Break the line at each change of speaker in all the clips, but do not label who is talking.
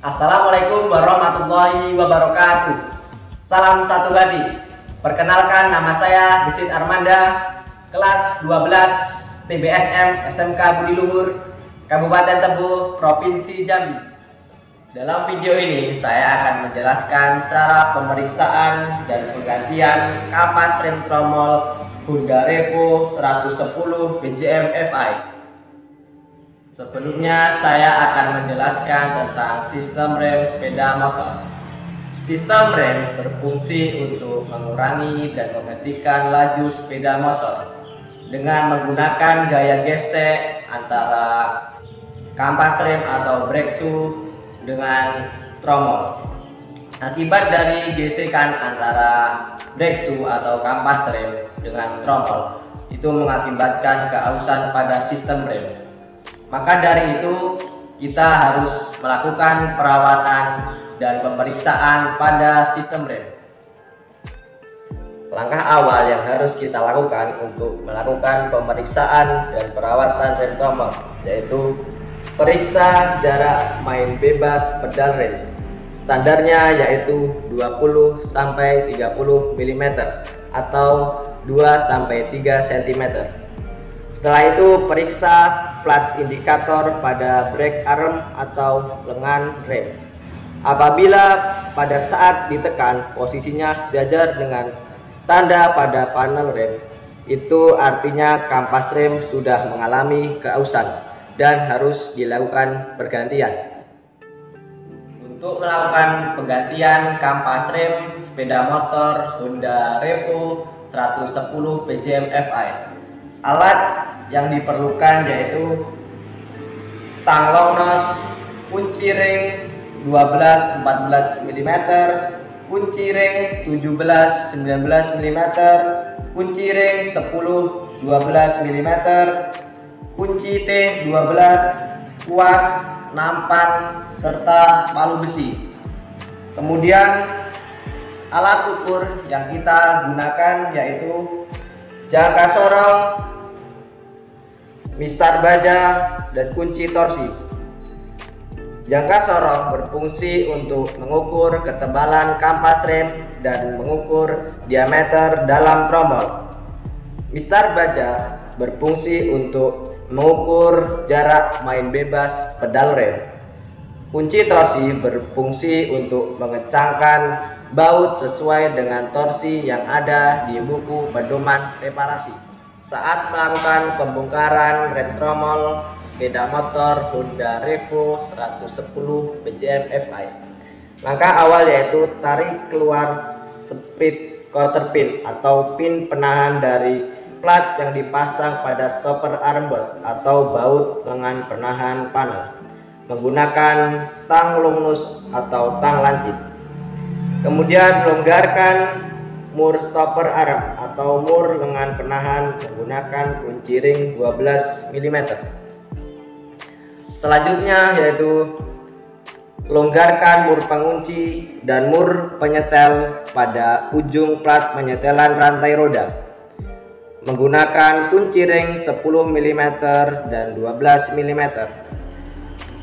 Assalamualaikum warahmatullahi wabarakatuh. Salam satu hati. Perkenalkan, nama saya Gesit Armanda, kelas 12 TBSM SMK Budi Luhur, Kabupaten Tebo, Provinsi Jambi. Dalam video ini saya akan menjelaskan cara pemeriksaan dan penggantian kapas rem tromol Honda Revo 110 BJM FI. Sebelumnya saya akan menjelaskan tentang sistem rem sepeda motor. Sistem rem berfungsi untuk mengurangi dan menghentikan laju sepeda motor dengan menggunakan gaya gesek antara kampas rem atau brake shoe dengan tromol. Akibat dari gesekan antara brake shoe atau kampas rem dengan tromol itu mengakibatkan keausan pada sistem rem. Maka dari itu kita harus melakukan perawatan dan pemeriksaan pada sistem rem. Langkah awal yang harus kita lakukan untuk melakukan pemeriksaan dan perawatan rem tromol yaitu periksa jarak main bebas pedal rem. Standarnya yaitu 20-30 mm atau 2-3 cm. Setelah itu periksa plat indikator pada brake arm atau lengan rem. Apabila pada saat ditekan posisinya sejajar dengan tanda pada panel rem, itu artinya kampas rem sudah mengalami keausan dan harus dilakukan pergantian. Untuk melakukan penggantian kampas rem sepeda motor Honda Revo 110 BJM FI, alat yang diperlukan yaitu tang long nose, kunci ring 12-14 mm, kunci ring 17-19 mm, kunci ring 10-12 mm, kunci T12, kuas, nampan, serta palu besi. Kemudian alat ukur yang kita gunakan yaitu jangka sorong, mistar baja, dan kunci torsi. Jangka sorong berfungsi untuk mengukur ketebalan kampas rem dan mengukur diameter dalam tromol. Mistar baja berfungsi untuk mengukur jarak main bebas pedal rem. Kunci torsi berfungsi untuk mengencangkan baut sesuai dengan torsi yang ada di buku pedoman reparasi saat melakukan pembongkaran rem tromol sepeda motor Honda Revo 110 BJM FI. Langkah awal yaitu tarik keluar speed quarter pin atau pin penahan dari plat yang dipasang pada stopper arm bolt atau baut lengan penahan panel menggunakan tang long nose atau tang lancip. Kemudian longgarkan mur stopper arm atau mur lengan penahan menggunakan kunci ring 12 mm. Selanjutnya yaitu longgarkan mur pengunci dan mur penyetel pada ujung plat penyetelan rantai roda menggunakan kunci ring 10 mm dan 12 mm.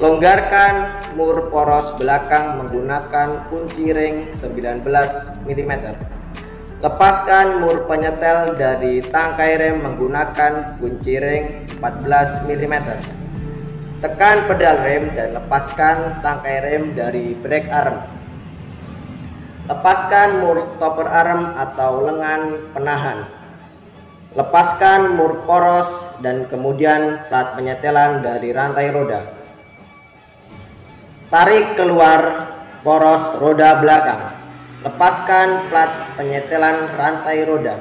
Longgarkan mur poros belakang menggunakan kunci ring 19 mm. Lepaskan mur penyetel dari tangkai rem menggunakan kunci ring 14 mm. Tekan pedal rem dan lepaskan tangkai rem dari brake arm. Lepaskan mur stopper arm atau lengan penahan. Lepaskan mur poros dan kemudian plat penyetelan dari rantai roda. Tarik keluar poros roda belakang. Lepaskan plat penyetelan rantai roda.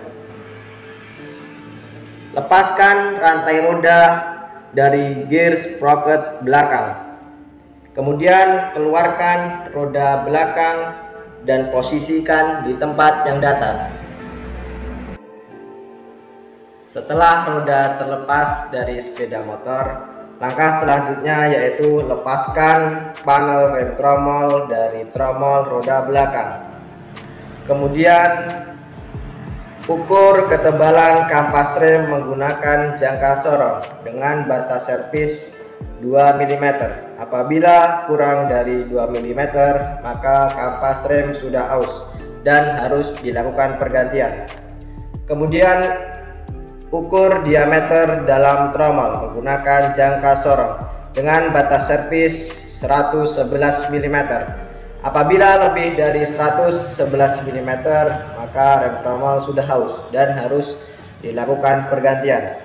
Lepaskan rantai roda dari gear sprocket belakang. Kemudian keluarkan roda belakang dan posisikan di tempat yang datar. Setelah roda terlepas dari sepeda motor, langkah selanjutnya yaitu lepaskan panel rem tromol dari tromol roda belakang. Kemudian ukur ketebalan kampas rem menggunakan jangka sorong dengan batas servis 2 mm apabila kurang dari 2 mm maka kampas rem sudah aus dan harus dilakukan pergantian. Kemudian ukur diameter dalam tromol menggunakan jangka sorong dengan batas servis 111 mm. Apabila lebih dari 111 mm maka rem tromol sudah aus dan harus dilakukan pergantian.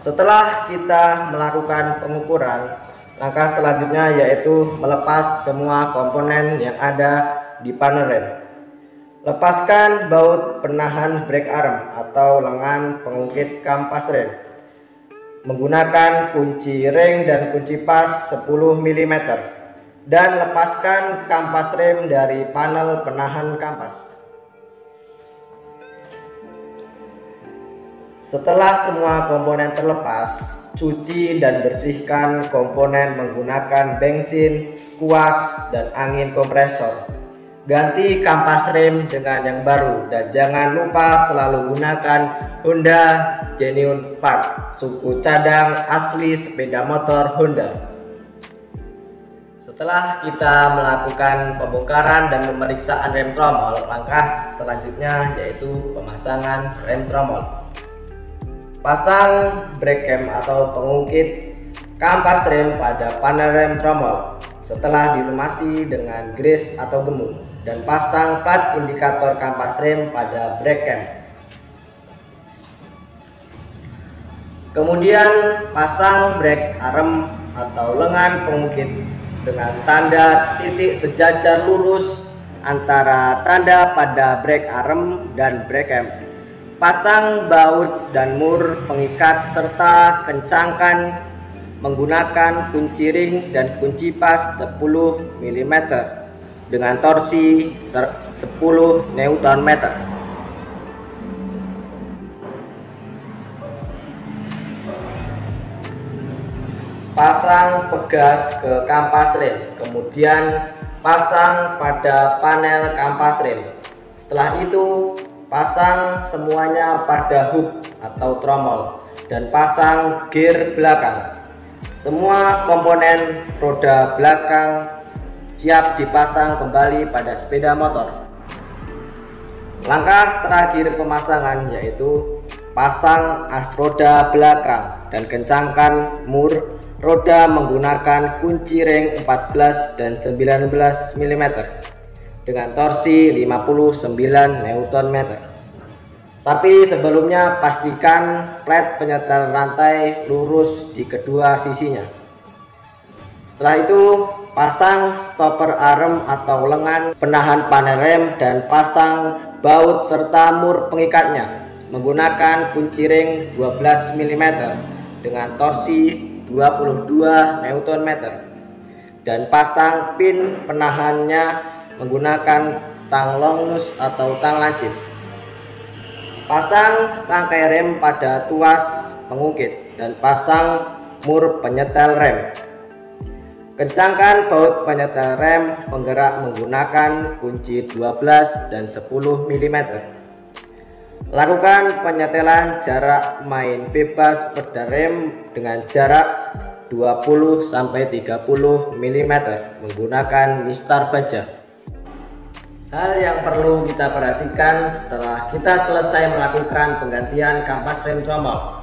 Setelah kita melakukan pengukuran, langkah selanjutnya yaitu melepas semua komponen yang ada di panel rem. Lepaskan baut penahan brake arm atau lengan pengungkit kampas rem menggunakan kunci ring dan kunci pas 10 mm dan lepaskan kampas rem dari panel penahan kampas. Setelah semua komponen terlepas, cuci dan bersihkan komponen menggunakan bensin, kuas, dan angin kompresor. Ganti kampas rem dengan yang baru dan jangan lupa selalu gunakan Honda Genuine Part suku cadang asli sepeda motor Honda. Setelah kita melakukan pembongkaran dan pemeriksaan rem tromol, langkah selanjutnya yaitu pemasangan rem tromol. Pasang brake cam atau pengungkit kampas rem pada panel rem tromol setelah dilumasi dengan grease atau gemu dan pasang plat indikator kampas rem pada brake cam. Kemudian pasang brake arm atau lengan pengungkit dengan tanda titik sejajar lurus antara tanda pada brake arm dan brake cam. Pasang baut dan mur pengikat serta kencangkan menggunakan kunci ring dan kunci pas 10 mm dengan torsi 10 Nm. Pasang pegas ke kampas rem, kemudian pasang pada panel kampas rem. Setelah itu pasang semuanya pada hook atau tromol dan pasang gear belakang. Semua komponen roda belakang siap dipasang kembali pada sepeda motor. Langkah terakhir pemasangan yaitu pasang as roda belakang dan kencangkan mur roda menggunakan kunci ring 14 dan 19 mm dengan torsi 59 Nm. Tapi sebelumnya pastikan plat penyetel rantai lurus di kedua sisinya. Setelah itu pasang stopper arm atau lengan penahan panel rem dan pasang baut serta mur pengikatnya menggunakan kunci ring 12 mm dengan torsi 22 Nm dan pasang pin penahannya menggunakan tang long nose atau tang lancip. Pasang tangkai rem pada tuas pengungkit dan pasang mur penyetel rem. Kencangkan baut penyetel rem penggerak menggunakan kunci 12 dan 10 mm. Lakukan penyetelan jarak main bebas pedal rem dengan jarak 20-30 mm menggunakan mistar baja. Hal yang perlu kita perhatikan setelah kita selesai melakukan penggantian kampas rem tromol,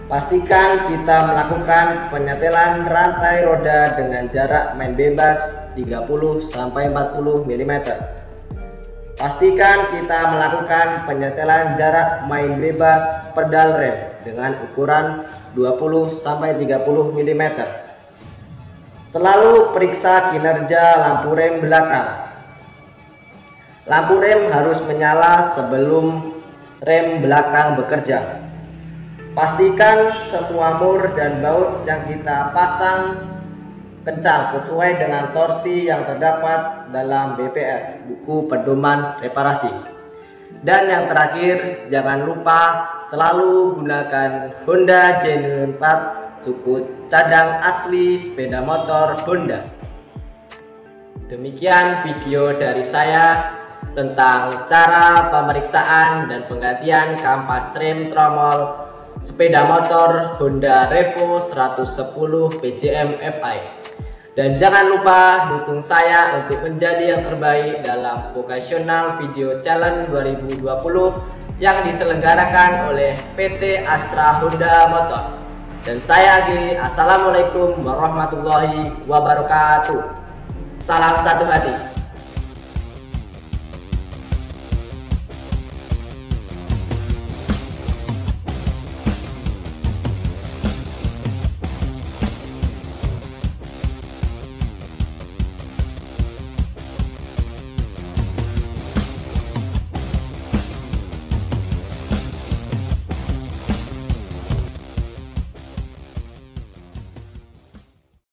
pastikan kita melakukan penyetelan rantai roda dengan jarak main bebas 30-40 mm. Pastikan kita melakukan penyetelan jarak main bebas pedal rem dengan ukuran 20-30 mm. Selalu periksa kinerja lampu rem belakang. Lampu rem harus menyala sebelum rem belakang bekerja. Pastikan semua mur dan baut yang kita pasang kencang sesuai dengan torsi yang terdapat dalam BPR, buku pedoman reparasi. Dan yang terakhir, jangan lupa selalu gunakan Honda Genuine Part suku cadang asli sepeda motor Honda. Demikian video dari saya tentang cara pemeriksaan dan penggantian kampas rem tromol sepeda motor Honda Revo 110 PJM Fi. Dan jangan lupa dukung saya untuk menjadi yang terbaik dalam Vocational Video Challenge 2020 yang diselenggarakan oleh PT Astra Honda Motor. Dan saya Agi, assalamualaikum warahmatullahi wabarakatuh. Salam satu hati.